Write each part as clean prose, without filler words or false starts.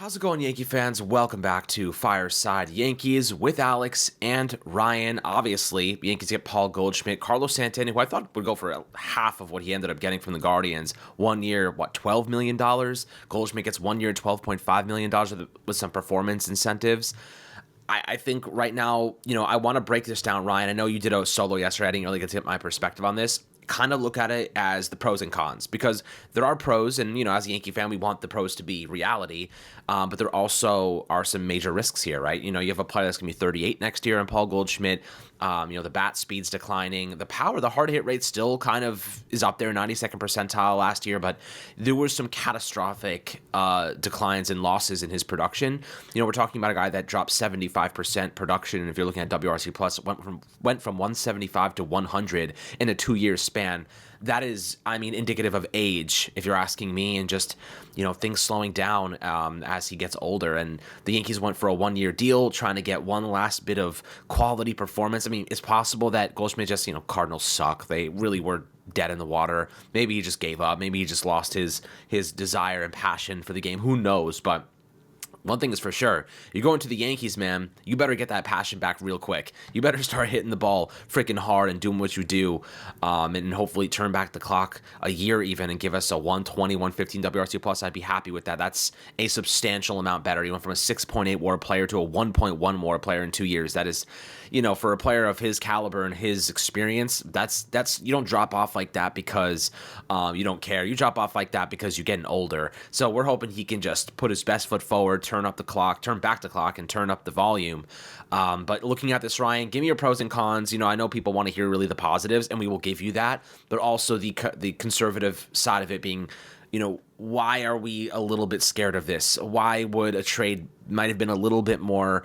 How's it going, Yankee fans? Welcome back to Fireside Yankees with Alex and Ryan. Obviously, Yankees get Paul Goldschmidt, Carlos Santana, who I thought would go for half of what he ended up getting from the Guardians. 1 year, $12 million? Goldschmidt gets 1 year, $12.5 million with some performance incentives. I think right now, I want to break this down, Ryan. I know you did a solo yesterday. I didn't really get to get my perspective on this. Kind of look at it as the pros and cons, because there are pros, and as a Yankee fan, we want the pros to be reality, but there also are some major risks here, right? You have a player that's going to be 38 next year, and Paul Goldschmidt. The bat speed's declining. The power, the hard hit rate still kind of is up there, 92nd percentile last year, but there were some catastrophic declines and losses in his production. We're talking about a guy that dropped 75% production, and if you're looking at WRC plus, it went from 175 to 100 in a 2-year span. That is, indicative of age, if you're asking me, and just, things slowing down as he gets older. And the Yankees went for a 1-year deal, trying to get one last bit of quality performance. It's possible that Goldschmidt just, Cardinals suck. They really were dead in the water. Maybe he just gave up. Maybe he just lost his desire and passion for the game. Who knows? But one thing is for sure, you're going to the Yankees, man, you better get that passion back real quick. You better start hitting the ball freaking hard and doing what you do, and hopefully turn back the clock a year even and give us a 120, 115 WRC plus. I'd be happy with that. That's a substantial amount better. You went from a 6.8 WAR player to a 1.1 WAR player in 2 years. That is, for a player of his caliber and his experience, that's you don't drop off like that because you don't care. You drop off like that because you're getting older. So we're hoping he can just put his best foot forward, turn back the clock, and turn up the volume. But looking at this, Ryan, give me your pros and cons. I know people want to hear really the positives, and we will give you that, but also the conservative side of it being, why are we a little bit scared of this? Why would a trade might have been a little bit more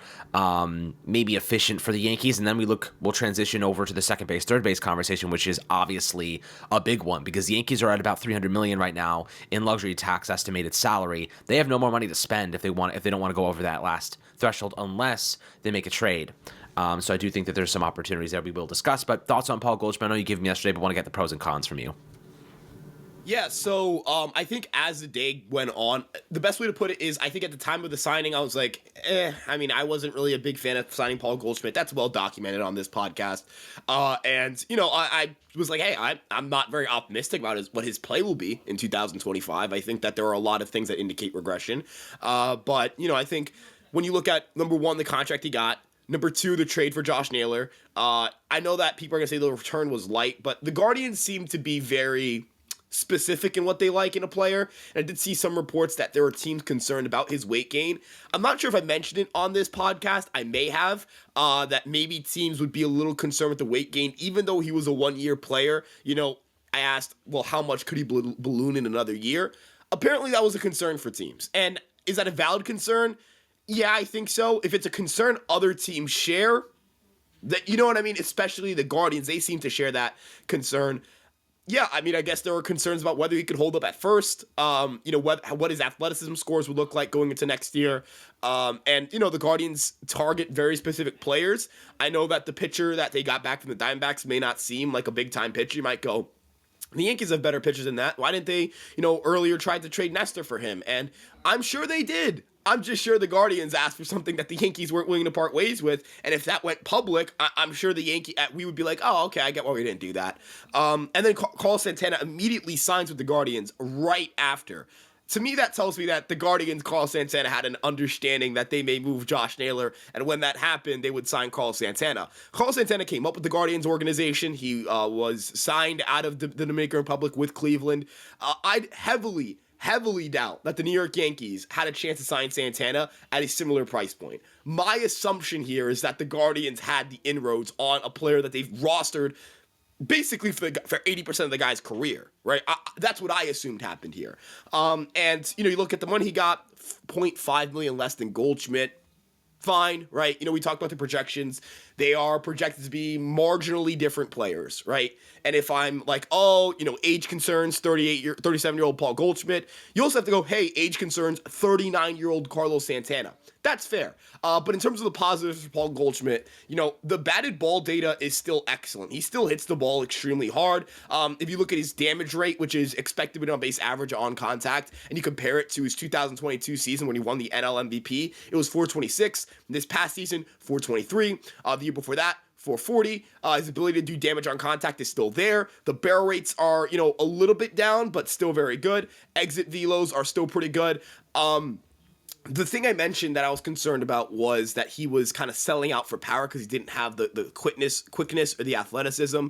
maybe efficient for the Yankees? And then we'll transition over to the second base, third base conversation, which is obviously a big one, because the Yankees are at about $300 million right now in luxury tax estimated salary. They have no more money to spend if they don't want to go over that last threshold unless they make a trade. So I do think that there's some opportunities that we will discuss. But thoughts on Paul Goldschmidt? I know you gave me yesterday, but want to get the pros and cons from you. Yeah, so I think as the day went on, the best way to put it is I think at the time of the signing, I was like, I wasn't really a big fan of signing Paul Goldschmidt. That's well documented on this podcast. I was like, hey, I'm not very optimistic about what his play will be in 2025. I think that there are a lot of things that indicate regression. But I think when you look at, number one, the contract he got, number two, the trade for Josh Naylor, I know that people are going to say the return was light, but the Guardians seem to be very specific in what they like in a player. And I did see some reports that there were teams concerned about his weight gain. I'm not sure if I mentioned it on this podcast. I may have, that maybe teams would be a little concerned with the weight gain, even though he was a 1-year player. I asked, well, how much could he balloon in another year? Apparently that was a concern for teams. And is that a valid concern? Yeah, I think so. If it's a concern other teams share, that, you know what I mean? Especially the Guardians, they seem to share that concern. Yeah, I guess there were concerns about whether he could hold up at first, what his athleticism scores would look like going into next year. The Guardians target very specific players. I know that the pitcher that they got back from the Diamondbacks may not seem like a big-time pitcher. You might go, the Yankees have better pitchers than that. Why didn't they, earlier tried to trade Nestor for him? And I'm sure they did. I'm just sure the Guardians asked for something that the Yankees weren't willing to part ways with, and if that went public, I'm sure we would be like, oh, okay, I get why we didn't do that. And then Carlos Santana immediately signs with the Guardians right after. To me, that tells me that the Guardians, Carlos Santana, had an understanding that they may move Josh Naylor, and when that happened, they would sign Carlos Santana. Carlos Santana came up with the Guardians organization. He was signed out of the Dominican Republic with Cleveland. I'd heavily doubt that the New York Yankees had a chance to sign Santana at a similar price point. My assumption here is that the Guardians had the inroads on a player that they've rostered basically for 80% of the guy's career, right? That's what I assumed happened here. You look at the money he got, $0.5 million less than Goldschmidt. Fine, right? We talked about the projections. They are projected to be marginally different players, right? And if I'm like, oh, age concerns, 37-year-old Paul Goldschmidt, you also have to go, hey, age concerns, 39-year-old Carlos Santana. That's fair. But in terms of the positives for Paul Goldschmidt, the batted ball data is still excellent. He still hits the ball extremely hard. If you look at his damage rate, which is expected on base average on contact, and you compare it to his 2022 season when he won the NL MVP, it was 426. This past season, 423. The year before that, 440. His ability to do damage on contact is still there. The barrel rates are, a little bit down, but still very good. Exit velos are still pretty good. The thing I mentioned that I was concerned about was that he was kind of selling out for power because he didn't have the quickness or the athleticism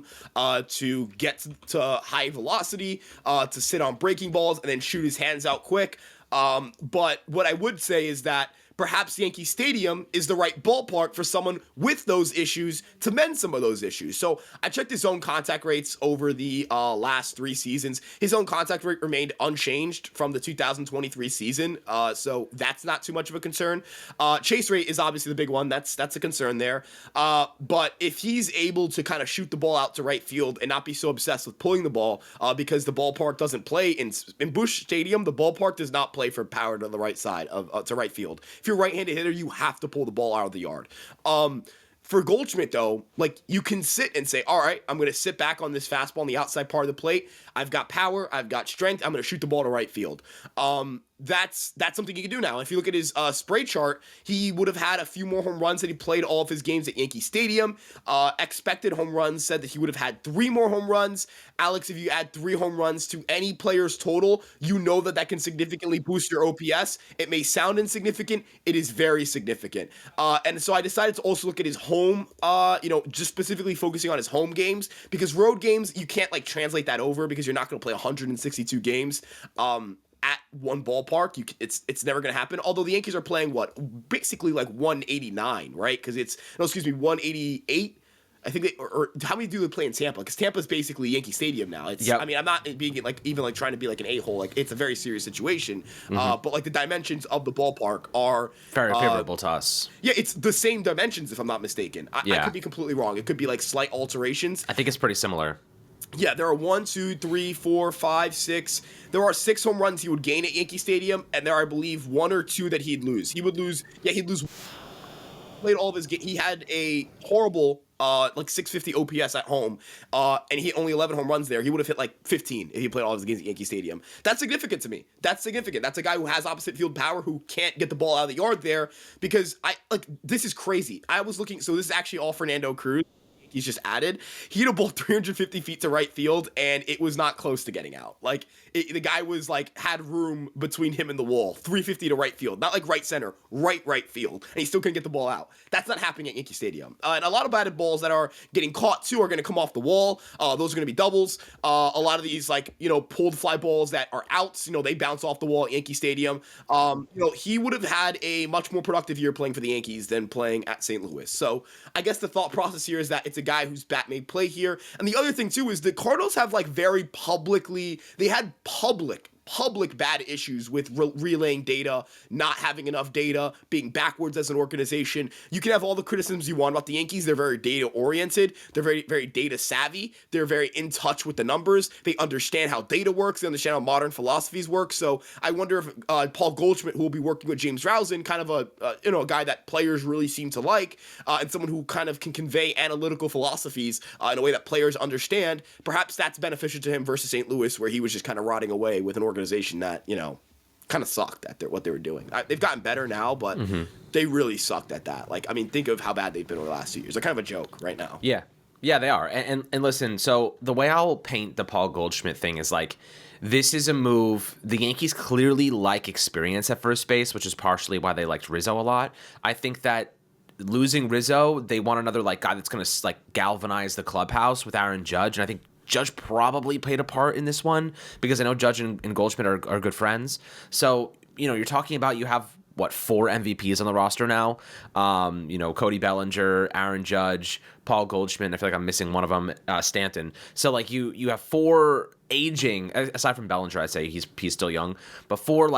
to get to high velocity, to sit on breaking balls and then shoot his hands out quick. But what I would say is that perhaps Yankee Stadium is the right ballpark for someone with those issues to mend some of those issues. So I checked his own contact rates over the last 3 seasons. His own contact rate remained unchanged from the 2023 season, so that's not too much of a concern. Chase rate is obviously the big one. That's a concern there. But if he's able to kind of shoot the ball out to right field and not be so obsessed with pulling the ball, because the ballpark doesn't play in Busch Stadium, the ballpark does not play for power to the right side to right field. If you're a right-handed hitter, you have to pull the ball out of the yard. For Goldschmidt, though, like, you can sit and say, all right, I'm going to sit back on this fastball on the outside part of the plate. I've got power. I've got strength. I'm going to shoot the ball to right field. That's something he can do now. If you look at his spray chart, he would have had a few more home runs that he played all of his games at Yankee Stadium. Expected home runs said that he would have had 3 more home runs. Alex, if you add 3 home runs to any player's total, you know that can significantly boost your OPS. It may sound insignificant. It is very significant. And so I decided to also look at his home, just specifically focusing on his home games, because road games, you can't translate that over because you're not going to play 162 games. At one ballpark, it's never going to happen. Although the Yankees are playing basically 189, right? Because 188. I think or how many do they play in Tampa? Because Tampa's basically Yankee Stadium now. I mean, I'm not being even trying to be an a-hole. It's a very serious situation. But the dimensions of the ballpark are very favorable to us. Yeah, it's the same dimensions if I'm not mistaken. I could be completely wrong. It could be slight alterations. I think it's pretty similar. Yeah, there are 1, 2, 3, 4, 5, 6. There are 6 home runs he would gain at Yankee Stadium, and there are, I believe, 1 or 2 that he'd lose. He'd lose. Played all of his games. He had a horrible 650 OPS at home, and he hit only 11 home runs there. He would have hit 15 if he played all of his games at Yankee Stadium. That's significant to me. That's significant. That's a guy who has opposite field power who can't get the ball out of the yard there, because this is crazy. I was looking. So this is actually all Fernando Cruz. He's just added. He hit a ball 350 feet to right field, and it was not close to getting out. The guy was had room between him and the wall. 350 to right field, not right center, right field, and he still couldn't get the ball out. That's not happening at Yankee Stadium. And a lot of batted balls that are getting caught too are going to come off the wall. Those are going to be doubles. A lot of these pulled fly balls that are outs, they bounce off the wall at Yankee Stadium. He would have had a much more productive year playing for the Yankees than playing at St. Louis. So I guess the thought process here is that it's a guy whose bat may play here. And the other thing too is the Cardinals have very publicly, they had public bad issues with relaying data, not having enough data, being backwards as an organization. You can have all the criticisms you want about the Yankees. They're very data oriented. They're very, very data savvy. They're very in touch with the numbers. They understand how data works. They understand how modern philosophies work. So I wonder if Paul Goldschmidt, who will be working with James Rousing, kind of a guy that players really seem to like, and someone who kind of can convey analytical philosophies in a way that players understand, perhaps that's beneficial to him versus St. Louis, where he was just kind of rotting away with an organization that kind of sucked at what they were doing. They've gotten better now, but they really sucked at that. Think of how bad they've been over the last 2 years. They're kind of a joke right now. Yeah, they are. And listen, so the way I'll paint the Paul Goldschmidt thing is this is a move. The Yankees clearly like experience at first base, which is partially why they liked Rizzo a lot. I think that losing Rizzo, they want another guy that's going to galvanize the clubhouse with Aaron Judge, and I think Judge probably played a part in this one because I know Judge and Goldschmidt are good friends. So, you're talking about you have, 4 MVPs on the roster now? Cody Bellinger, Aaron Judge, Paul Goldschmidt, and I feel like I'm missing one of them, Stanton. So, you have 4 aging, aside from Bellinger, I'd say he's still young, but 4,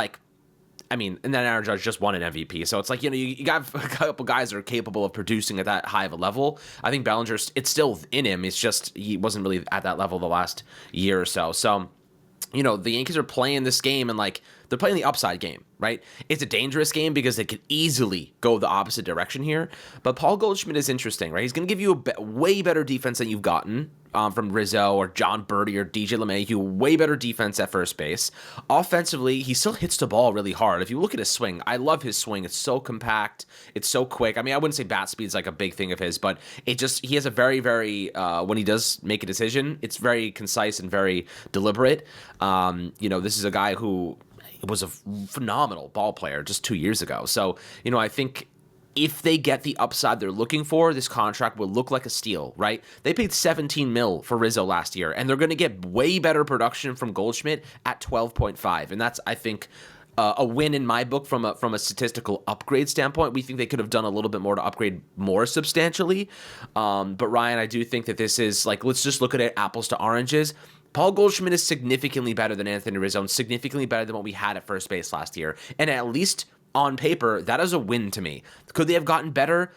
I mean, and then Aaron Judge just won an MVP. So it's like, you got a couple guys that are capable of producing at that high of a level. I think Bellinger, it's still in him. It's just he wasn't really at that level the last year or so. So, the Yankees are playing this game and like they're playing the upside game, right? It's a dangerous game because they could easily go the opposite direction here. But Paul Goldschmidt is interesting, right? He's going to give you a way better defense than you've gotten from Rizzo or John Birdie or DJ LeMahieu. Way better defense at first base. Offensively, he still hits the ball really hard. If you look at his swing, I love his swing. It's so compact. It's so quick. I mean, I wouldn't say bat speed is like a big thing of his, but he has a very, very, when he does make a decision, it's very concise and very deliberate. This is a guy who was a phenomenal ball player just 2 years ago. So, I think if they get the upside they're looking for, this contract will look like a steal, right? They paid $17 million for Rizzo last year, and they're going to get way better production from Goldschmidt at 12.5. And that's, I think, a win in my book from a statistical upgrade standpoint. We think they could have done a little bit more to upgrade more substantially. But Ryan, I do think that this is like, let's just look at it apples to oranges. Paul Goldschmidt is significantly better than Anthony Rizzo and significantly better than what we had at first base last year. And at least on paper, that is a win to me. Could they have gotten better?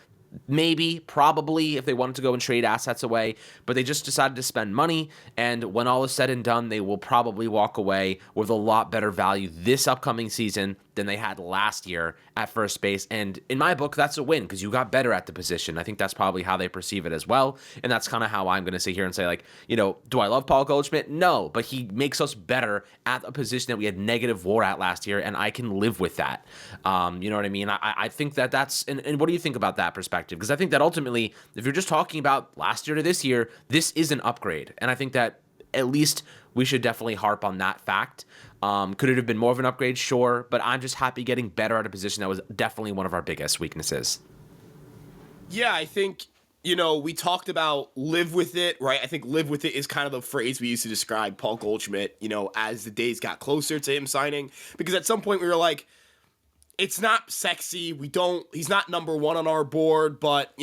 Maybe, probably, if they wanted to go and trade assets away, but they just decided to spend money, and when all is said and done, they will probably walk away with a lot better value this upcoming season than they had last year at first base. And in my book, that's a win because you got better at the position. I think that's probably how they perceive it as well. And that's kind of how I'm going to sit here and say, like, do I love Paul Goldschmidt? No, but he makes us better at a position that we had negative WAR at last year, and I can live with that. You know what I mean? I think that's, and what do you think about that perspective? Because I think that ultimately, if you're just talking about last year to this year, this is an upgrade. And I think that at least we should definitely harp on that fact. Could it have been more of an upgrade? Sure. But I'm just happy getting better at a position that was definitely one of our biggest weaknesses. Yeah, I think, we talked about live with it, right? I think live with it is kind of the phrase we used to describe Paul Goldschmidt, as the days got closer to him signing. Because at some point we were like, it's not sexy. He's not number one on our board, but,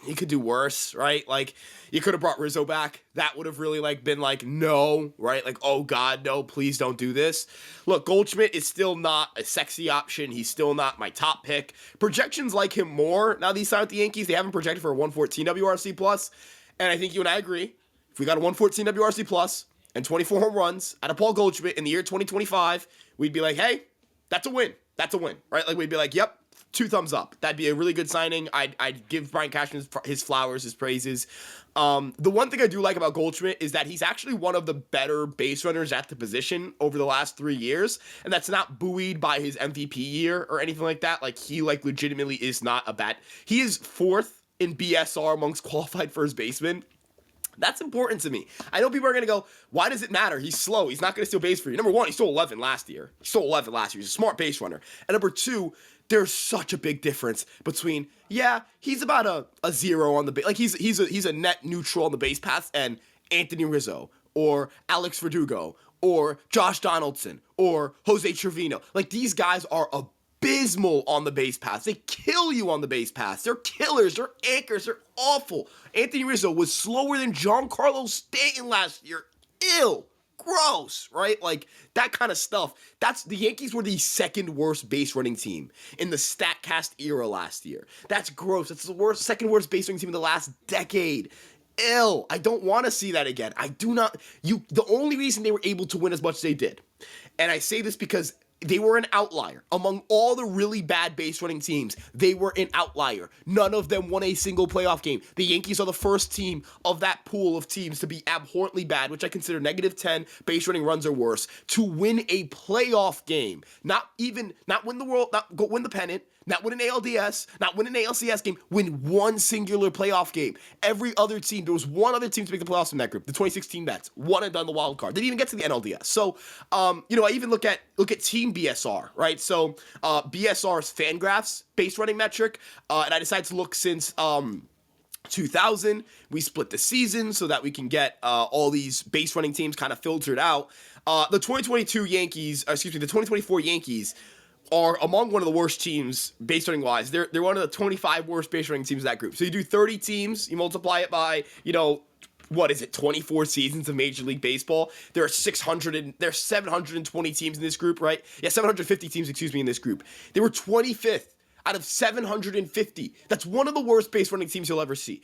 he could do worse, right? Like, you could have brought Rizzo back. That would have really, been no, right? Like, oh, God, no, please don't do this. Look, Goldschmidt is still not a sexy option. He's still not my top pick. Projections like him more. Now, these signed with the Yankees, they haven't projected for a 114 WRC+. And I think you and I agree. If we got a 114 WRC+ and 24 home runs out of Paul Goldschmidt in the year 2025, we'd be like, hey, that's a win. That's a win, right? Like, we'd be like, yep, 2 thumbs up. That'd be a really good signing. I'd give Brian Cashman his flowers, his praises. The one thing I do like about Goldschmidt is that he's actually one of the better base runners at the position over the last 3 years, and that's not buoyed by his MVP year or anything like that. Like, he legitimately is not a bad. He is 4th in BSR amongst qualified first basemen. That's important to me. I know people are going to go, why does it matter? He's slow. He's not going to steal base for you. Number one, he stole 11 last year. He's a smart base runner. And number two, there's such a big difference between, he's about a 0 on the base. Like, he's a net neutral on the base paths, and Anthony Rizzo or Alex Verdugo or Josh Donaldson or Jose Trevino. Like, these guys are abysmal on the base paths. They kill you on the base paths. They're killers. They're anchors. They're awful. Anthony Rizzo was slower than Giancarlo Stanton last year. Ew. Gross, right? Like, that kind of stuff. The Yankees were the second worst base running team in the StatCast era last year. That's gross. That's the second worst base running team in the last decade. Ew. I don't want to see that again. I do not. The only reason they were able to win as much as they did, and I say this because they were an outlier. Among all the really bad base running teams, they were an outlier. None of them won a single playoff game. The Yankees are the first team of that pool of teams to be abhorrently bad, which I consider -10 base running runs or worse, to win a playoff game. Not win the world, not go win the pennant, not win an ALDS, not win an ALCS game, win one singular playoff game. Every other team, there was one other team to make the playoffs in that group, the 2016 Mets, one and done the wild card. They didn't even get to the NLDS. So, I even look at team BSR, right? So, BSR's Fangraphs base running metric, and I decided to look since 2000. We split the season so that we can get all these base running teams kind of filtered out. The 2024 Yankees are among one of the worst teams base running wise. They're one of the 25 worst base running teams in that group. So you do 30 teams, you multiply it by, what is it, 24 seasons of Major League Baseball. There are 720 teams in this group, right? Yeah, 750 teams, excuse me, in this group. They were 25th out of 750. That's one of the worst base running teams you'll ever see.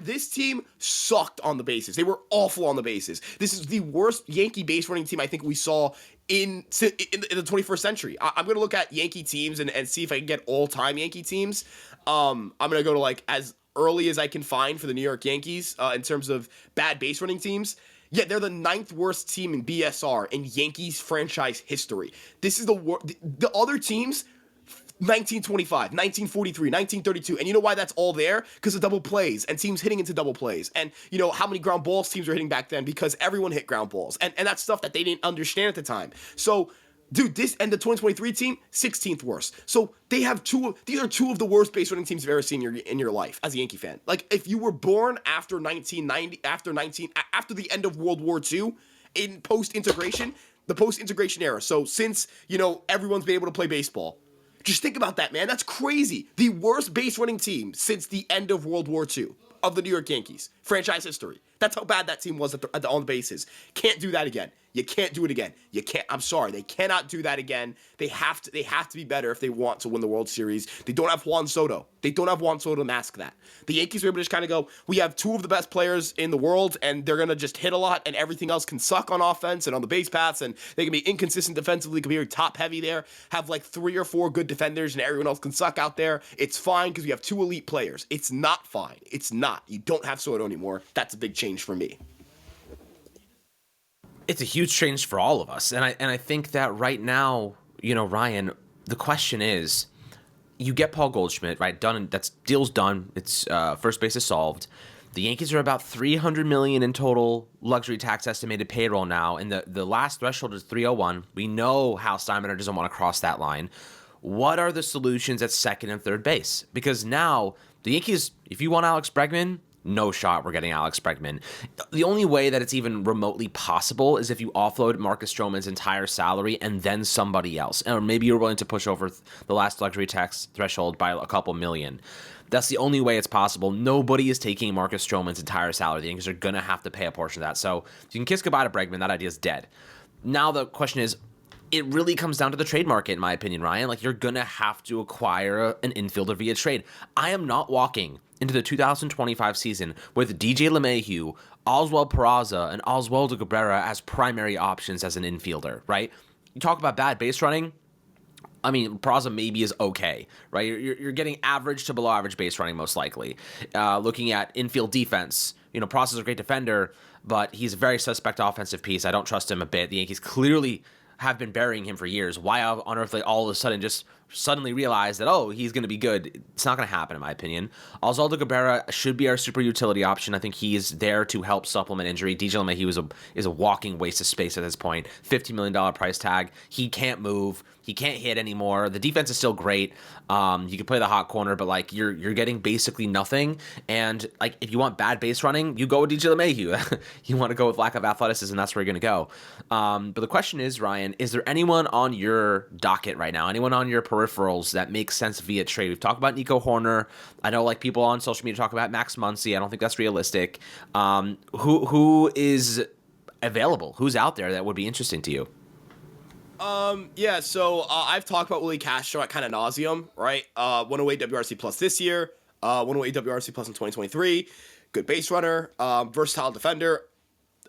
This team sucked on the bases. They were awful on the bases. This is the worst Yankee base running team I think we saw in the 21st century. I'm going to look at Yankee teams and see if I can get all-time Yankee teams. I'm going to go to like as early as I can find for the New York Yankees in terms of bad base running teams. Yeah, they're the 9th worst team in BSR in Yankees franchise history. This is the other teams, 1925, 1943, 1932. And you know why that's all there? Because of double plays and teams hitting into double plays. And you know how many ground balls teams were hitting back then? Because everyone hit ground balls. And that's stuff that they didn't understand at the time. So, dude, this and the 2023 team, 16th worst. So they have these are two of the worst base running teams you've ever seen in your life as a Yankee fan. Like if you were born after 1990, after the end of World War II, in post-integration, the post-integration era. So since, you know, everyone's been able to play baseball. Just think about that, man. That's crazy. The worst base running team since the end of World War II of the New York Yankees. Franchise history. That's how bad that team was on the bases. Can't do that again. You can't do it again. You can't. I'm sorry. They cannot do that again. They have to be better if they want to win the World Series. They don't have Juan Soto. They don't have Juan Soto to mask that. The Yankees are able to just kind of go, we have two of the best players in the world, and they're going to just hit a lot, and everything else can suck on offense and on the base paths, and they can be inconsistent defensively, can be very top-heavy there, have like 3 or 4 good defenders, and everyone else can suck out there. It's fine because we have 2 elite players. It's not fine. It's not. You don't have Soto anymore. That's a big change for me. It's a huge change for all of us. And I think that right now, you know, Ryan, the question is, you get Paul Goldschmidt, right? Done. That's deal's done. It's first base is solved. The Yankees are about $300 million in total luxury tax estimated payroll now, and the last threshold is 301. We know Hal Steinbrenner doesn't want to cross that line. What are the solutions at second and third base? Because now the Yankees, if you want Alex Bregman, no shot we're getting Alex Bregman. The only way that it's even remotely possible is if you offload Marcus Stroman's entire salary and then somebody else. Or maybe you're willing to push over the last luxury tax threshold by a couple million. That's the only way it's possible. Nobody is taking Marcus Stroman's entire salary. The Yankees are going to have to pay a portion of that. So you can kiss goodbye to Bregman. That idea is dead. Now the question is, it really comes down to the trade market, in my opinion, Ryan. Like, you're going to have to acquire an infielder via trade. I am not walking into the 2025 season with DJ LeMahieu, Oswald Peraza, and Oswaldo Cabrera as primary options as an infielder, right? You talk about bad base running. I mean, Peraza maybe is okay, right? You're getting average to below average base running most likely. Looking at infield defense, you know, Peraza's a great defender, but he's a very suspect offensive piece. I don't trust him a bit. The Yankees clearly have been burying him for years. Why on earth they all of a sudden just suddenly realize that, oh, he's going to be good? It's not going to happen, in my opinion. Oswaldo Cabrera should be our super utility option. I think he is there to help supplement injury. DJ LeMahieu is a walking waste of space at this point. $15 million price tag. He can't move. He can't hit anymore. The defense is still great. You can play the hot corner, but like you're getting basically nothing. And like if you want bad base running, you go with DJ LeMahieu. You want to go with lack of athleticism, that's where you're going to go. But the question is, Ryan, is there anyone on your docket right now? Anyone on your peripherals that makes sense via trade? We've talked about Nico Horner. I know like people on social media talk about Max Muncy. I don't think that's realistic. Who is available? Who's out there that would be interesting to you? Yeah, so I've talked about Willie Castro at kind of nauseum, right? 108 WRC plus this year, 108 WRC plus in 2023. Good base runner, versatile defender.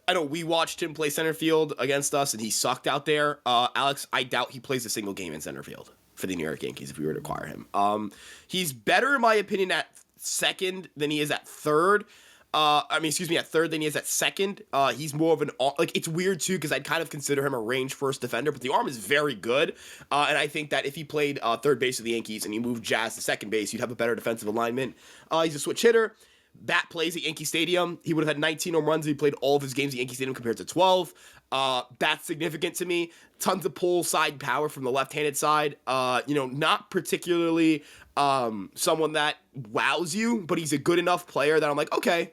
I know we watched him play center field against us, and he sucked out there. Alex, I doubt he plays a single game in center field for the New York Yankees if we were to acquire him. He's better, in my opinion, at second than he is at third. At third than he is at second. He's more of an, like, it's weird too, because I'd kind of consider him a range first defender, but the arm is very good. And I think that if he played third base of the Yankees and he moved Jazz to second base, you'd have a better defensive alignment. He's a switch hitter. Bat plays at Yankee Stadium. He would have had 19 home runs if he played all of his games at Yankee Stadium compared to 12. That's significant to me. Tons of pull side power from the left-handed side. Not particularly someone that wows you, but he's a good enough player that I'm like, okay,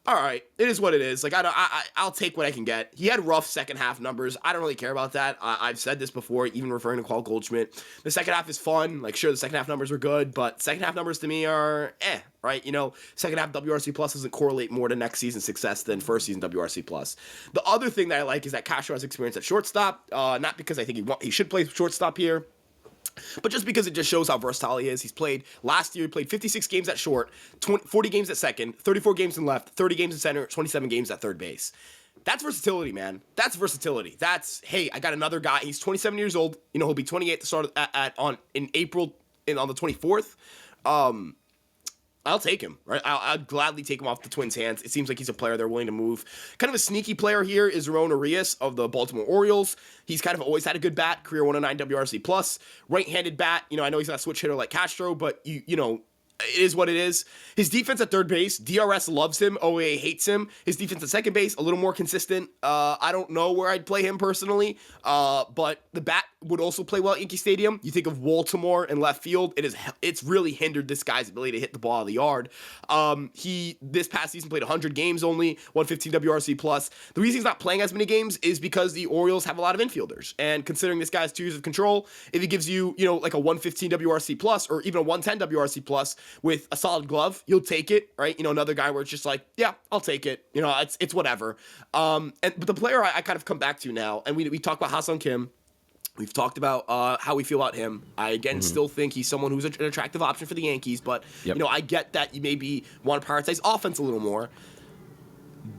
all right, it is what it is. Like I'll take what I can get. He had rough second half numbers. I don't really care about that. I've said this before, even referring to Paul Goldschmidt. The second half is fun. Like sure, the second half numbers were good, but second half numbers to me are right? Second half WRC plus doesn't correlate more to next season's success than first season WRC plus. The other thing that I like is that Castro has experience at shortstop. Not because I think he should play shortstop here, but just because it just shows how versatile he is. Last year he played 56 games at short, 40 games at second, 34 games in left, 30 games in center, 27 games at third base. That's versatility, man. That's versatility. Hey, I got another guy. He's 27 years old. He'll be 28 to start in April on the 24th. I'll take him, right? I'd gladly take him off the Twins' hands. It seems like he's a player they're willing to move. Kind of a sneaky player here is Ramon Urias of the Baltimore Orioles. He's kind of always had a good bat, career 109 WRC plus, right-handed bat. I know he's not a switch hitter like Castro, but it is what it is. His defense at third base, DRS loves him, OAA hates him. His defense at second base, a little more consistent. I don't know where I'd play him personally, but the bat would also play well at Yankee Stadium. You think of Baltimore in left field, it's really hindered this guy's ability to hit the ball out of the yard. He this past season played 100 games only, 115 WRC plus. The reason he's not playing as many games is because the Orioles have a lot of infielders, and considering this guy's 2 years of control, if he gives you like a 115 WRC plus or even a 110 WRC plus with a solid glove, you'll take it, right? Another guy where it's just like, yeah, I'll take it. It's whatever. But the player I kind of come back to now, and we talk about Ha-Seong Kim. We've talked about how we feel about him. I, again, still think he's someone who's an attractive option for the Yankees, but, I get that you maybe want to prioritize offense a little more.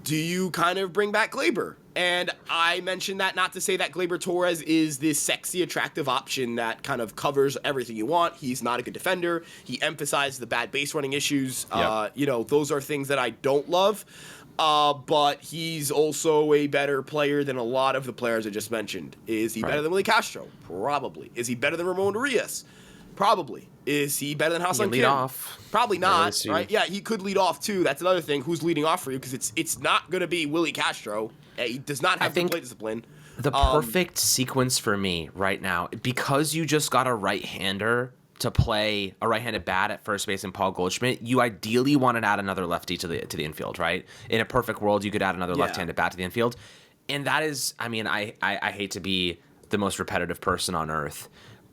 Do you kind of bring back Gleyber? And I mentioned that not to say that Gleyber Torres is this sexy, attractive option that kind of covers everything you want. He's not a good defender. He emphasized the bad base running issues. Those are things that I don't love. But he's also a better player than a lot of the players I just mentioned. Is he better than Willie Castro? Probably. Is he better than Ramon Urias? Probably. Is he better than Ha-Seong Kim? Off. Probably not, right? Yeah, he could lead off too. That's another thing. Who's leading off for you? Because it's not going to be Willie Castro. He does not have the plate discipline. The perfect sequence for me right now, because you just got a right-hander to play a right-handed bat at first base in Paul Goldschmidt, you ideally want to add another lefty to the infield, right? In a perfect world, you could add another left-handed bat to the infield. And that is, I hate to be the most repetitive person on earth,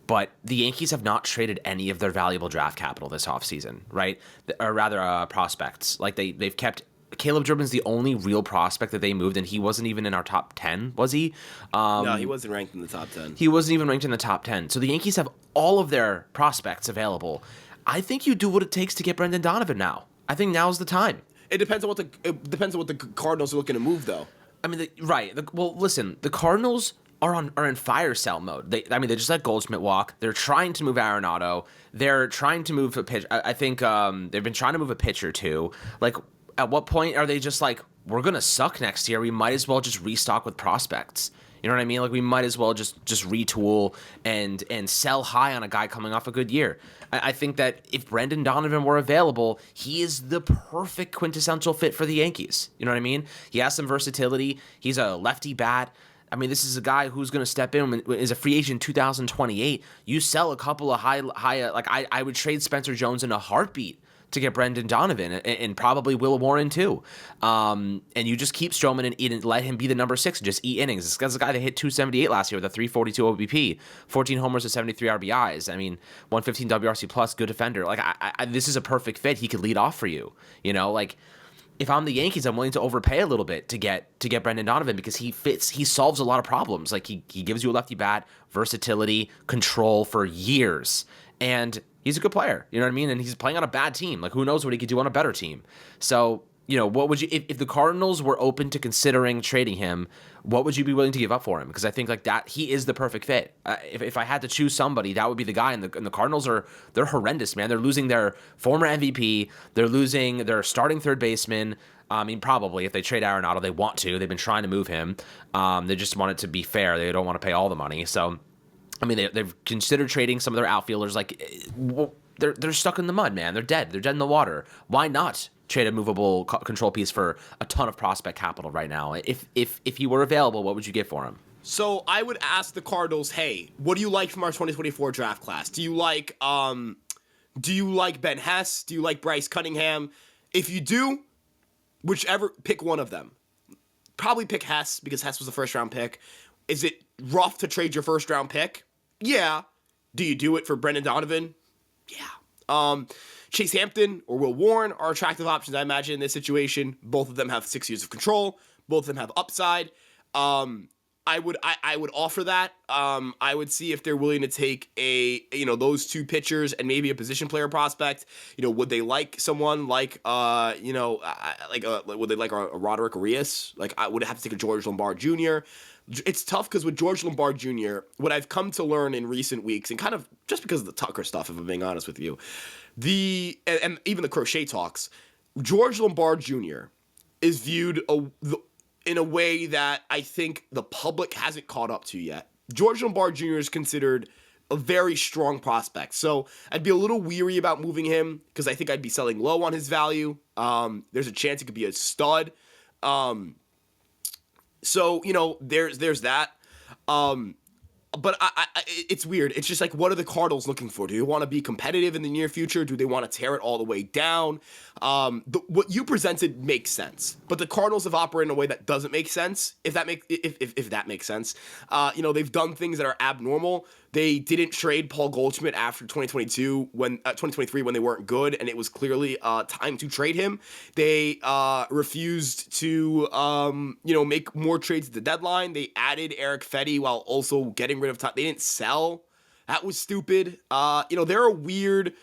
but the Yankees have not traded any of their valuable draft capital this offseason, right? Or rather, prospects. Like, they've kept... Caleb Durbin's the only real prospect that they moved, and he wasn't even in our top 10, was he? No, he wasn't ranked in the top 10. He wasn't even ranked in the top 10. So the Yankees have all of their prospects available. I think you do what it takes to get Brendan Donovan now. I think now's the time. It depends on what the Cardinals are looking to move, though. Listen, the Cardinals are in fire sale mode. They just let Goldschmidt walk. They're trying to move Arenado. They're trying to move a pitch. I think they've been trying to move a pitcher too. Like, at what point are they just like, we're gonna suck next year? We might as well just restock with prospects. You know what I mean? Like, we might as well just retool and sell high on a guy coming off a good year. I think that if Brendan Donovan were available, he is the perfect quintessential fit for the Yankees. You know what I mean? He has some versatility. He's a lefty bat. This is a guy who's going to step in as a free agent 2028. You sell a couple of high like I would trade Spencer Jones in a heartbeat to get Brendan Donovan and probably Will Warren too. And you just keep Stroman and eat and let him be the number 6 and just eat innings. This guy's a guy that hit 278 last year with a 342 OBP, 14 homers and 73 RBIs. 115 WRC plus, good defender. Like, this is a perfect fit. He could lead off for you. If I'm the Yankees, I'm willing to overpay a little bit to get Brendan Donovan because he solves a lot of problems. Like, he gives you a lefty bat, versatility, control for years. And he's a good player, you know what I mean? And he's playing on a bad team. Like, who knows what he could do on a better team? So, what would you, if the Cardinals were open to considering trading him, what would you be willing to give up for him? Because I think like that, he is the perfect fit. If I had to choose somebody, that would be the guy. And the Cardinals they're horrendous, man. They're losing their former MVP. They're losing their starting third baseman. Probably if they trade Arenado, they want to. They've been trying to move him. They just want it to be fair. They don't want to pay all the money. So, they've considered trading some of their outfielders. Like, they're stuck in the mud, man. They're dead. They're dead in the water. Why not trade a movable control piece for a ton of prospect capital right now? If he were available, what would you get for him? So I would ask the Cardinals, hey, what do you like from our 2024 draft class? Do you like Ben Hess? Do you like Bryce Cunningham? If you do, whichever, pick one of them. Probably pick Hess because Hess was the first round pick. Is it rough to trade your first round pick? Yeah. Do you do it for Brendan Donovan? Yeah. Chase Hampton or Will Warren are attractive options, I imagine, in this situation. Both of them have 6 years of control. Both of them have upside. I would offer that. I would see if they're willing to take those two pitchers and maybe a position player prospect. Would they like someone like would they like a Roderick Arias? Like, I would have to take a George Lombard Jr. It's tough because with George Lombard Jr., what I've come to learn in recent weeks, and kind of just because of the Tucker stuff, if I'm being honest with you, and even the Crochet talks, George Lombard Jr. is viewed in a way that I think the public hasn't caught up to yet. George Lombard Jr. is considered a very strong prospect. So I'd be a little weary about moving him because I think I'd be selling low on his value. There's a chance he could be a stud. So there's that. But it's weird. It's just like, what are the Cardinals looking for? Do they want to be competitive in the near future? Do they want to tear it all the way down? What you presented makes sense, but the Cardinals have operated in a way that doesn't make sense. If that makes sense, they've done things that are abnormal. They didn't trade Paul Goldschmidt after 2023 when they weren't good, and it was clearly time to trade him. They refused to make more trades at the deadline. They added Eric Fetty while also getting rid of time. They didn't sell. That was stupid. They're a weird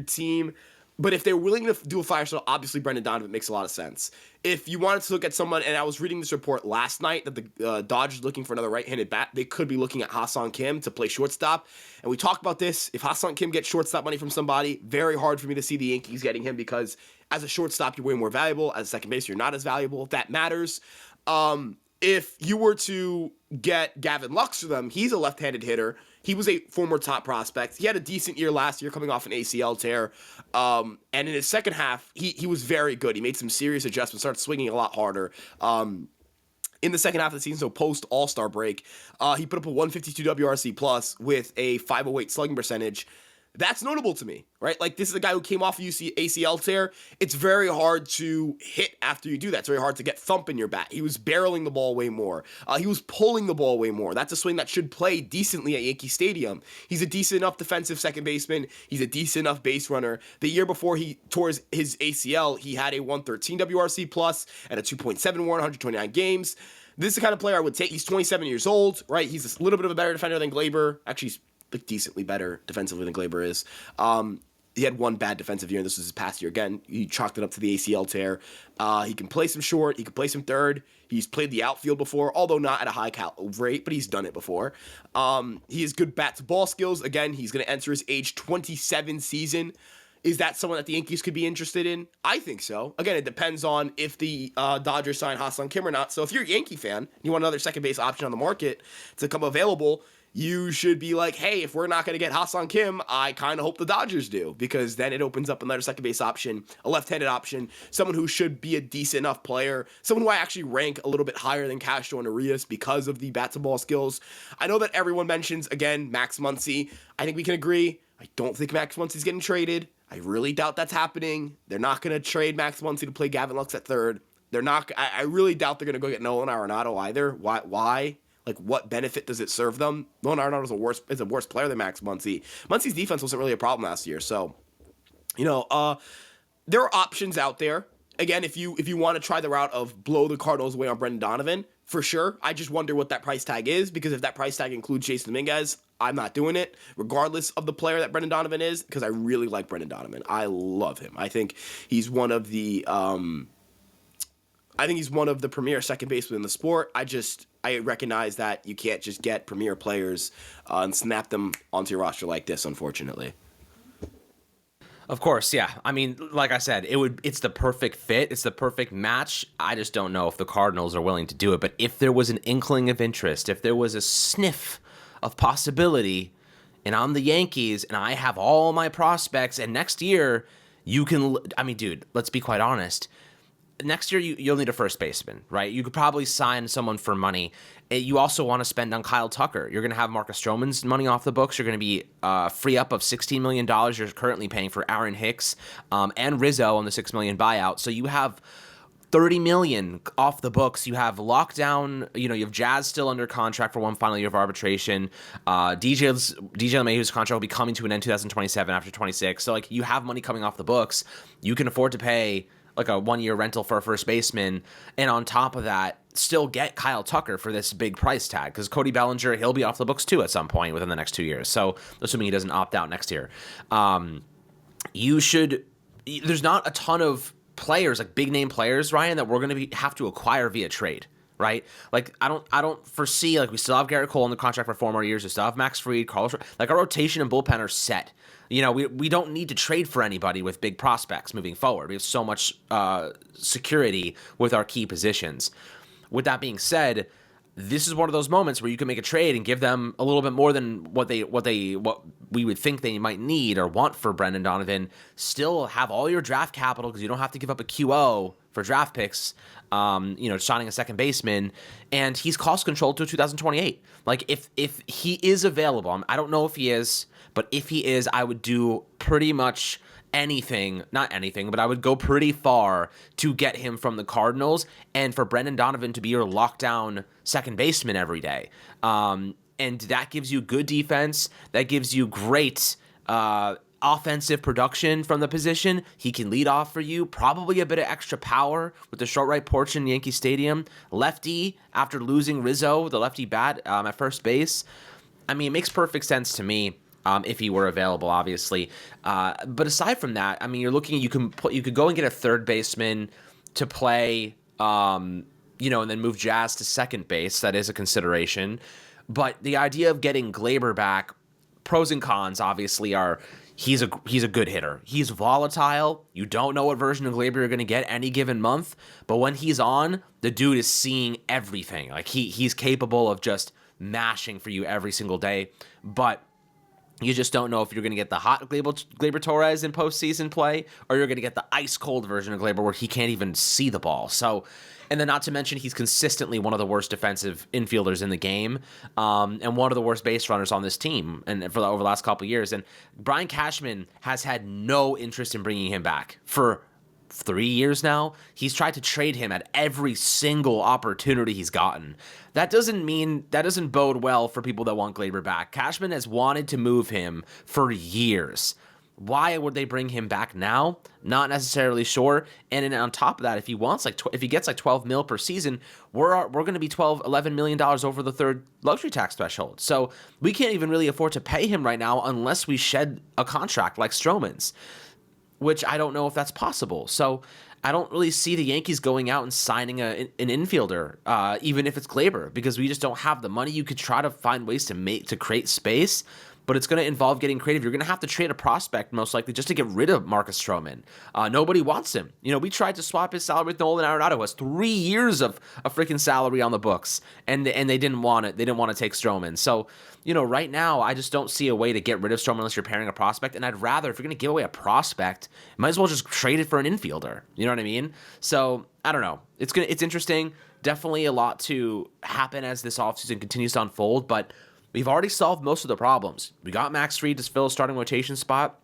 team. But if they're willing to do a fire sale, obviously Brendan Donovan makes a lot of sense. If you wanted to look at someone, and I was reading this report last night that the Dodgers are looking for another right-handed bat, they could be looking at Ha-Seong Kim to play shortstop. And we talked about this. If Ha-Seong Kim gets shortstop money from somebody, very hard for me to see the Yankees getting him because as a shortstop, you're way more valuable. As a second base, you're not as valuable. That matters. If you were to get Gavin Lux for them, he's a left-handed hitter. He was a former top prospect. He had a decent year last year coming off an ACL tear. And in his second half, he was very good. He made some serious adjustments, started swinging a lot harder. In the second half of the season, so post All-Star break, he put up a 152 WRC plus with a 508 slugging percentage. That's notable to me, right? Like, this is a guy who came off a ACL tear. It's very hard to hit after you do that. It's very hard to get thump in your bat. He was barreling the ball way more. He was pulling the ball way more. That's a swing that should play decently at Yankee Stadium. He's a decent enough defensive second baseman. He's a decent enough base runner. The year before he tore his ACL, he had a 113 WRC plus and a 2.7 WAR in 129 games. This is the kind of player I would take. He's 27 years old, right? He's a little bit of a better defender than Glaber. Actually, he's decently better defensively than Glaber is. He had one bad defensive year, and this was his past year again. He chalked it up to the ACL tear. He can play some short. He can play some third. He's played the outfield before, although not at a high rate, but he's done it before. He has good bat-to-ball skills. Again, he's going to enter his age 27 season. Is that someone that the Yankees could be interested in? I think so. Again, it depends on if the Dodgers sign Ha-Seong Kim or not. So if you're a Yankee fan, you want another second base option on the market to come available, you should be like, hey, if we're not going to get Ha-Seong Kim, I kind of hope the Dodgers do, because then it opens up another second base option, a left-handed option, someone who should be a decent enough player, someone who I actually rank a little bit higher than Castro and Arias because of the bat-to-ball skills. I know that everyone mentions, again, Max Muncy. I think we can agree. I don't think Max Muncy's getting traded. I really doubt that's happening. They're not going to trade Max Muncy to play Gavin Lux at third. They're not. I really doubt they're going to go get Nolan Arenado either. Why? Like, what benefit does it serve them? Nolan Arenado is a worse player than Max Muncy. Muncy's defense wasn't really a problem last year. So, there are options out there. Again, if you want to try the route of blow the Cardinals away on Brendan Donovan, for sure. I just wonder what that price tag is, because if that price tag includes Jason Dominguez, I'm not doing it, regardless of the player that Brendan Donovan is, because I really like Brendan Donovan. I love him. I think he's one of the premier second basemen in the sport. I recognize that you can't just get premier players and snap them onto your roster like this, unfortunately. Of course, yeah. I mean, like I said, it's the perfect fit. It's the perfect match. I just don't know if the Cardinals are willing to do it. But if there was an inkling of interest, if there was a sniff of possibility, and I'm the Yankees and I have all my prospects, and next year you can, I mean, dude, let's be quite honest. next year you'll need a first baseman, right? You could probably sign someone for money. You also want to spend on Kyle Tucker. You're going to have Marcus Stroman's money off the books. You're going to be free up of $16 million you're currently paying for Aaron Hicks and Rizzo on the $6 million buyout. So you have $30 million off the books. You have lockdown. You have Jazz still under contract for one final year of arbitration. DJ LeMahieu's contract will be coming to an end 2027 after 26. So like you have money coming off the books. You can afford to pay like a 1-year rental for a first baseman, and on top of that, still get Kyle Tucker for this big price tag, because Cody Bellinger, he'll be off the books too at some point within the next 2 years. So assuming he doesn't opt out next year, there's not a ton of players, like big name players, Ryan, that we're going to have to acquire via trade, right? Like I don't foresee, like we still have Garrett Cole on the contract for 4 more years. We still have Max Fried, Carlos, like our rotation and bullpen are set. We don't need to trade for anybody with big prospects moving forward. We have so much security with our key positions. With that being said, this is one of those moments where you can make a trade and give them a little bit more than what we would think they might need or want for Brendan Donovan. Still have all your draft capital, because you don't have to give up a QO for draft picks. Signing a second baseman, and he's cost controlled to 2028. Like if he is available, I don't know if he is, but if he is, I would do pretty much not anything, but I would go pretty far to get him from the Cardinals and for Brendan Donovan to be your lockdown second baseman every day. And that gives you good defense. That gives you great offensive production from the position. He can lead off for you, probably a bit of extra power with the short right porch in Yankee Stadium. Lefty, after losing Rizzo, the lefty bat at first base. I mean, it makes perfect sense to me. If he were available, obviously. But aside from that, I mean, you're looking. You could go and get a third baseman to play, and then move Jazz to second base. That is a consideration. But the idea of getting Glaber back, pros and cons obviously are he's a good hitter. He's volatile. You don't know what version of Glaber you're going to get any given month. But when he's on, the dude is seeing everything. Like he's capable of just mashing for you every single day. But you just don't know if you're going to get the hot Gleyber Torres in postseason play, or you're going to get the ice-cold version of Gleyber where he can't even see the ball. So, and then not to mention he's consistently one of the worst defensive infielders in the game, and one of the worst base runners on this team and over the last couple of years. And Brian Cashman has had no interest in bringing him back for 3 years now. He's tried to trade him at every single opportunity he's gotten. That doesn't bode well for people that want Gleyber back. Cashman has wanted to move him for years. Why would they bring him back now? Not necessarily sure. And then on top of that, if he wants if he gets like $12 million per season, we're going to be $11 million over the third luxury tax threshold. So we can't even really afford to pay him right now unless we shed a contract like Stroman's, which I don't know if that's possible. So I don't really see the Yankees going out and signing an infielder, even if it's Gleyber, because we just don't have the money. You could try to find ways to create space, but it's going to involve getting creative. You're going to have to trade a prospect, most likely, just to get rid of Marcus Stroman. Nobody wants him. We tried to swap his salary with Nolan Arenado, who has 3 years of a freaking salary on the books, and they didn't want it. They didn't want to take Stroman. So, right now, I just don't see a way to get rid of Stroman unless you're pairing a prospect. And I'd rather, if you're going to give away a prospect, you might as well just trade it for an infielder. You know what I mean? So, I don't know. It's interesting. Definitely a lot to happen as this offseason continues to unfold, but we've already solved most of the problems. We got Max Fried to fill a starting rotation spot.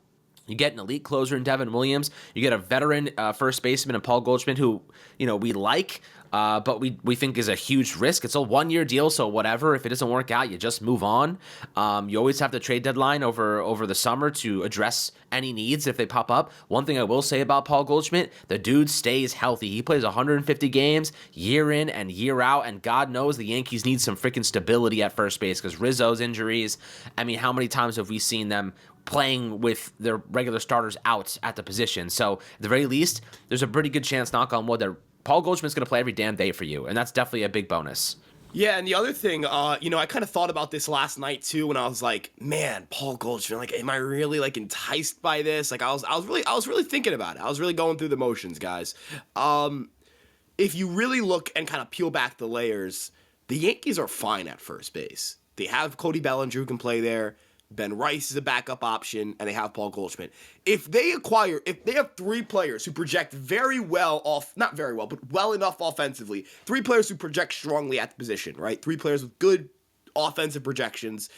You get an elite closer in Devin Williams. You get a veteran first baseman in Paul Goldschmidt, who we like, but we think is a huge risk. It's a 1-year deal, so whatever. If it doesn't work out, you just move on. You always have the trade deadline over the summer to address any needs if they pop up. One thing I will say about Paul Goldschmidt, the dude stays healthy. He plays 150 games year in and year out, and God knows the Yankees need some freaking stability at first base because Rizzo's injuries. I mean, how many times have we seen them playing with their regular starters out at the position? So at the very least, there's a pretty good chance, knock on wood, that Paul Goldschmidt's going to play every damn day for you, and that's definitely a big bonus. Yeah, and the other thing, I kind of thought about this last night too, when I was like, man, Paul Goldschmidt, like, am I really like enticed by this? Like, I was really thinking about it. I was really going through the motions, guys. If you really look and kind of peel back the layers, the Yankees are fine at first base. They have Cody Bellinger who can play there. Ben Rice is a backup option, and they have Paul Goldschmidt. If they have 3 players who project very well not very well, but well enough offensively, 3 players who project strongly at the position, right? 3 players with good offensive projections,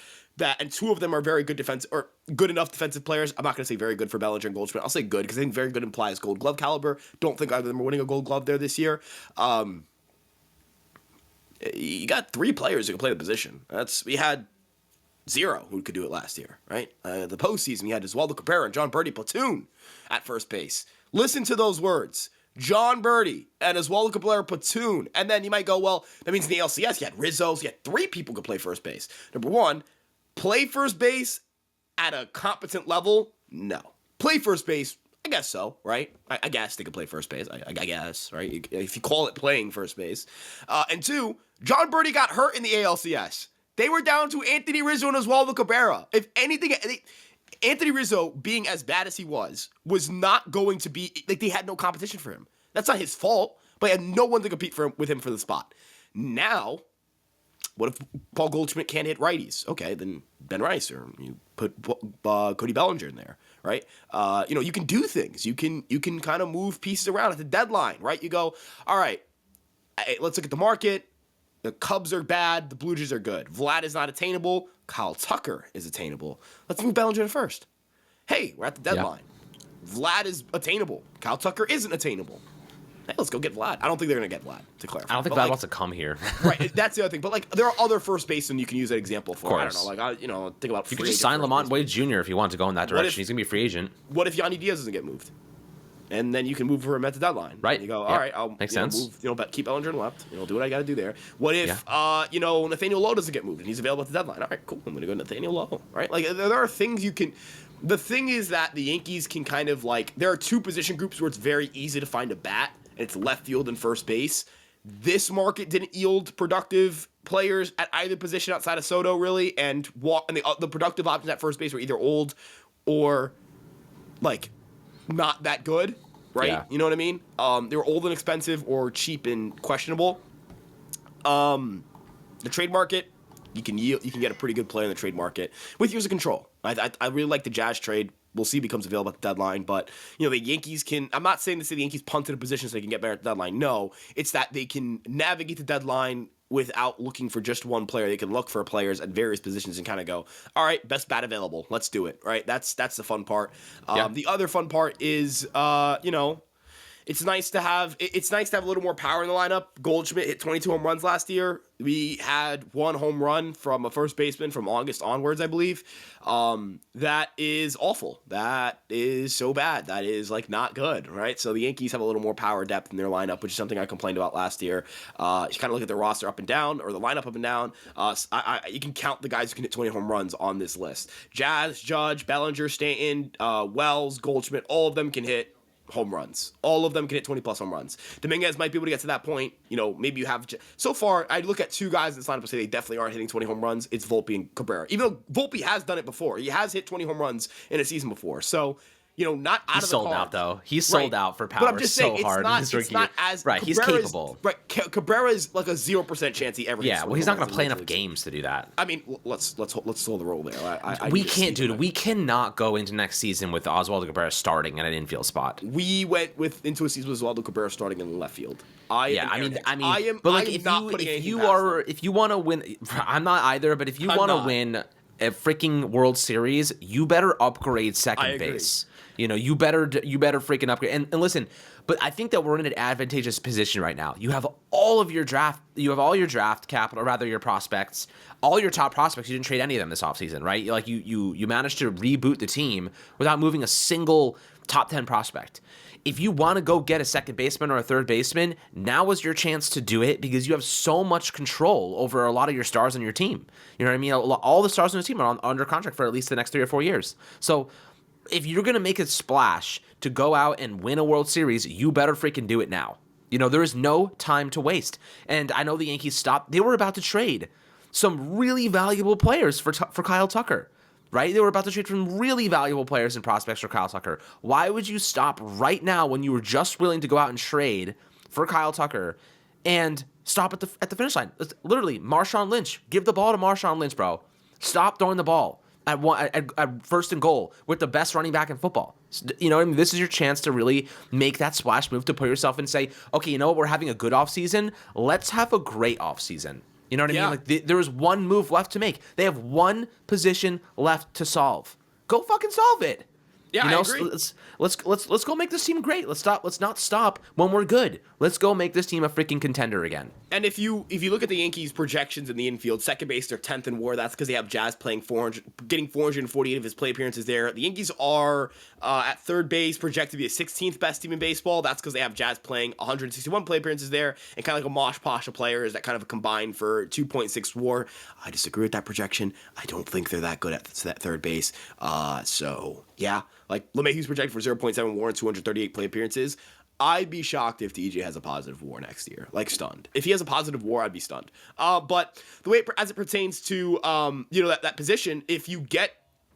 and 2 of them are very good or good enough defensive players. I'm not going to say very good for Bellinger and Goldschmidt. I'll say good because I think very good implies Gold Glove caliber. Don't think either of them are winning a Gold Glove there this year. You got 3 players who can play the position. We had 0 who could do it last year, right? The postseason, we had Oswaldo Cabrera and John Birdie platoon at first base. Listen to those words. John Birdie and Oswaldo Cabrera platoon. And then you might go, well, that means in the LCS, you had Rizzo, so you had 3 people who could play first base. Number 1, play first base at a competent level? No. Play first base? I guess so, right? I guess they could play first base. I guess, right? If you call it playing first base. And 2, John Birdie got hurt in the ALCS. They were down to Anthony Rizzo and Oswaldo Cabrera. If anything, Anthony Rizzo, being as bad as he was not going to be, they had no competition for him. That's not his fault, but he had no one to compete with him for the spot. Now, what if Paul Goldschmidt can't hit righties? Okay, then Ben Rice, or you put Cody Bellinger in there, right? You can do things. You can kind of move pieces around at the deadline, right? You go, all right, let's look at the market. The Cubs are bad. The Blue Jays are good. Vlad is not attainable. Kyle Tucker is attainable. Let's move Bellinger to first. Hey, we're at the deadline. Yep. Vlad is attainable. Kyle Tucker isn't attainable. Hey, let's go get Vlad. I don't think they're going to get Vlad, to clarify. I don't think Vlad wants to come here. Right, that's the other thing. But, there are other first basemen you can use that example for. I don't know. Think about you could just sign Lamont Wade Jr. if you want to go in that direction. He's going to be a free agent. What if Yandy Diaz doesn't get moved? And then you can move for him at the deadline. Right. And you go, all right, I'll Makes sense. Move, keep Bellinger in left. Do what I got to do there. What if, Nathaniel Lowe doesn't get moved and he's available at the deadline? All right, cool. I'm going to go Nathaniel Lowe. Right. There are things you can. The thing is that the Yankees can kind of there are 2 position groups where it's very easy to find a bat, and it's left field and first base. This market didn't yield productive players at either position outside of Soto, really, and the productive options at first base were either old or not that good, right? Yeah. You know what I mean? They were old and expensive or cheap and questionable. The trade market, you can get a pretty good player in the trade market with years of control. I really like the Jazz trade. We'll see if he becomes available at the deadline. But, the Yankees can – I'm not saying to say the Yankees punted a position so they can get better at the deadline. No, it's that they can navigate the deadline without looking for just one player. They can look for players at various positions and kind of go, all right, best bat available. Let's do it, right? That's the fun part. The other fun part is, it's nice to have a little more power in the lineup. Goldschmidt hit 22 home runs last year. We had 1 home run from a first baseman from August onwards, I believe. That is awful. That is so bad. That is not good, right? So the Yankees have a little more power depth in their lineup, which is something I complained about last year. You kind of look at their roster up and down, or the lineup up and down. You can count the guys who can hit 20 home runs on this list. Jazz, Judge, Bellinger, Stanton, Wells, Goldschmidt, all of them can hit home runs. All of them can hit 20-plus home runs. Dominguez might be able to get to that point. Maybe you have... So far, I look at 2 guys in this lineup and say they definitely aren't hitting 20 home runs. It's Volpe and Cabrera. Even though Volpe has done it before. He has hit 20 home runs in a season before. So... not out He's of the sold cards. out, though. He's sold out for power but I'm just saying, so hard. It's not as... Right, he's capable. Right, Cabrera is a 0% chance he ever hits. Yeah, well, he's not going to play enough games to do that. I mean, let's hold the roll there. We can't, dude. We cannot go into next season with Oswaldo Cabrera starting at an infield spot. We went into a season with Oswaldo Cabrera starting in the left field. If you want to win, I'm not either. But if you want to win a freaking World Series, you better upgrade second base. You better freaking upgrade. And listen, but I think that we're in an advantageous position right now. You have all your draft capital, or rather your prospects, all your top prospects. You didn't trade any of them this offseason, right? You managed to reboot the team without moving a single top 10 prospect. If you want to go get a second baseman or a third baseman, now is your chance to do it because you have so much control over a lot of your stars on your team. You know what I mean? All the stars on the team are under contract for at least the next 3 or 4 years. So if you're going to make a splash to go out and win a World Series, you better freaking do it now. There is no time to waste. And I know the Yankees stopped. They were about to trade some really valuable players for Kyle Tucker, right? They were about to trade some really valuable players and prospects for Kyle Tucker. Why would you stop right now when you were just willing to go out and trade for Kyle Tucker and stop at the finish line? It's literally, Marshawn Lynch. Give the ball to Marshawn Lynch, bro. Stop throwing the ball. at first and goal with the best running back in football. You know what I mean? This is your chance to really make that splash move, to put yourself and say, okay, you know what? We're having a good offseason. Let's have a great offseason. You know what I mean? Like there is one move left to make. They have one position left to solve. Go fucking solve it. Yeah, you know, I agree. Let's go make this team great. Let's not stop when we're good. Let's go make this team a freaking contender again. And if you look at the Yankees' projections in the infield, second base they're 10th in WAR. That's because they have Jazz playing 448 of his play appearances there. The Yankees are at third base projected to be the 16th best team in baseball. That's because they have Jazz playing 161 play appearances there, and kind of like a mosh posh of players that kind of combine for 2.6 WAR. I disagree with that projection. I don't think they're that good at that third base. So yeah, like LeMahieu's projected for 0.7 WAR and 238 play appearances. I'd be shocked if DJ has a positive WAR next year. Like, stunned. If he has a positive WAR, I'd be stunned. But the way as it pertains to that position, if you get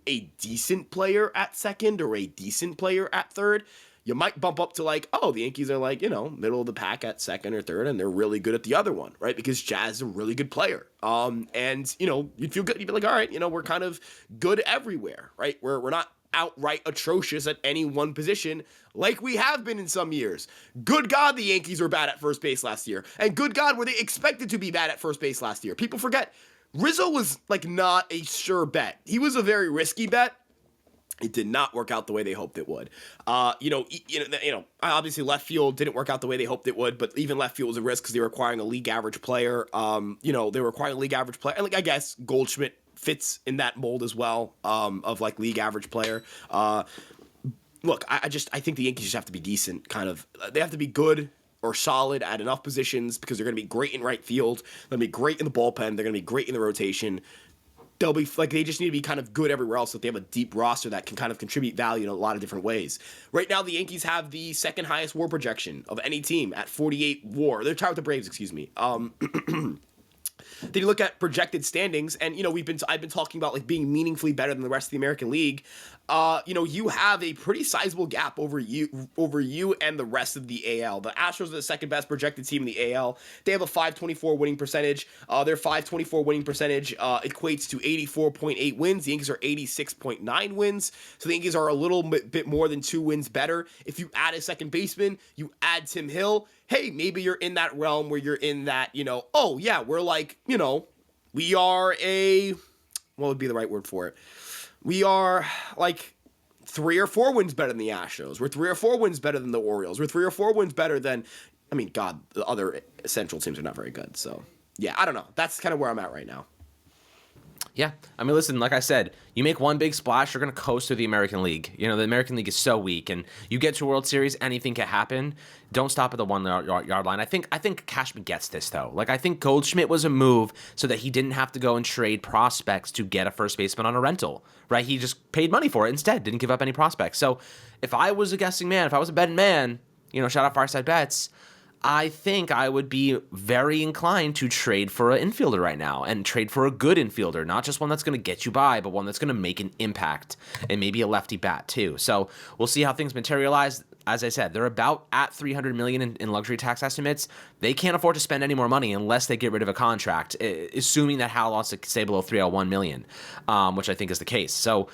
a decent player at second or a decent player at third, you might bump up to like, oh, the Yankees are like, middle of the pack at second or third, and they're really good at the other one, right? Because Jazz is a really good player. And you'd feel good. You'd be like, all right, we're kind of good everywhere, right? We're not outright atrocious at any one position like we have been in some years. Good God, the Yankees were bad at first base last year. And good God, were they expected to be bad at first base last year. People forget, Rizzo was like not a sure bet. He was a very risky bet. It did not work out the way they hoped it would. Obviously left field didn't work out the way they hoped it would, but even left field was a risk because they were acquiring a league average player. They were acquiring a league average player. And like, I guess Goldschmidt fits in that mold as well, of like league average player. Look, I think the Yankees just have to be decent, kind of. They have to be good or solid at enough positions because they're going to be great in right field. They're going to be great in the bullpen. They're going to be great in the rotation. They'll be like, they just need to be kind of good everywhere else so that they have a deep roster that can kind of contribute value in a lot of different ways. Right now, the Yankees have the second highest WAR projection of any team at 48 WAR. They're tied with the Braves, excuse me. Then you look at projected standings, and I've been talking about like being meaningfully better than the rest of the American League. You have a pretty sizable gap over you and the rest of the AL. The Astros are the second best projected team in the AL. They have a 524 winning percentage. Their 524 winning percentage equates to 84.8 wins. The Yankees are 86.9 wins. So the Yankees are a little bit more than 2 wins better. If you add a second baseman, you add Tim Hill, hey, maybe you're in that realm where you're in that, oh yeah, we're like, we are what would be the right word for it? We are like 3 or 4 wins better than the Astros. We're 3 or 4 wins better than the Orioles. We're 3 or 4 wins better than, God, the other Central teams are not very good. So yeah, I don't know. That's kind of where I'm at right now. Yeah. Listen, like I said, you make one big splash, you're going to coast through the American League. The American League is so weak, and you get to a World Series, anything can happen. Don't stop at the 1 yard line. I think Cashman gets this, though. Like, I think Goldschmidt was a move so that he didn't have to go and trade prospects to get a first baseman on a rental, right? He just paid money for it instead, didn't give up any prospects. So if I was a guessing man, if I was a betting man, shout out Fireside Bets, I think I would be very inclined to trade for an infielder right now, and trade for a good infielder, not just one that's going to get you by, but one that's going to make an impact, and maybe a lefty bat too. So we'll see how things materialize. As I said, they're about at $300 million in luxury tax estimates. They can't afford to spend any more money unless they get rid of a contract, assuming that Hal wants to stay below $301 million, which I think is the case. So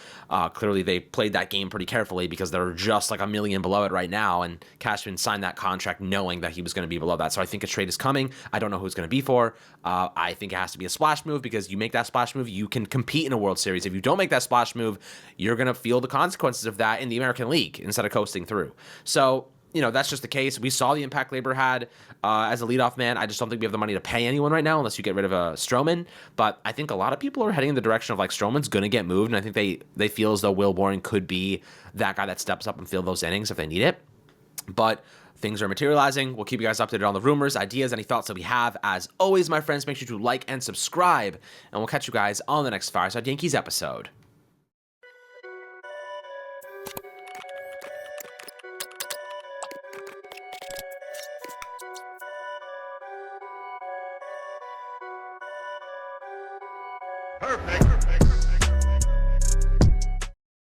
clearly they played that game pretty carefully because they're just like $1 million below it right now, and Cashman signed that contract knowing that he was going to be below that. So I think a trade is coming. I don't know who it's going to be for. I think it has to be a splash move, because you make that splash move, you can compete in a World Series. If you don't make that splash move, you're going to feel the consequences of that in the American League instead of coasting through. So, that's just the case. We saw the impact Labor had as a leadoff man. I just don't think we have the money to pay anyone right now unless you get rid of a Stroman. But I think a lot of people are heading in the direction of like Stroman's going to get moved, and I think they feel as though Will Boring could be that guy that steps up and fill those innings if they need it. But things are materializing. We'll keep you guys updated on the rumors, ideas, any thoughts that we have. As always, my friends, make sure to like and subscribe, and we'll catch you guys on the next Fireside Yankees episode. Perfect.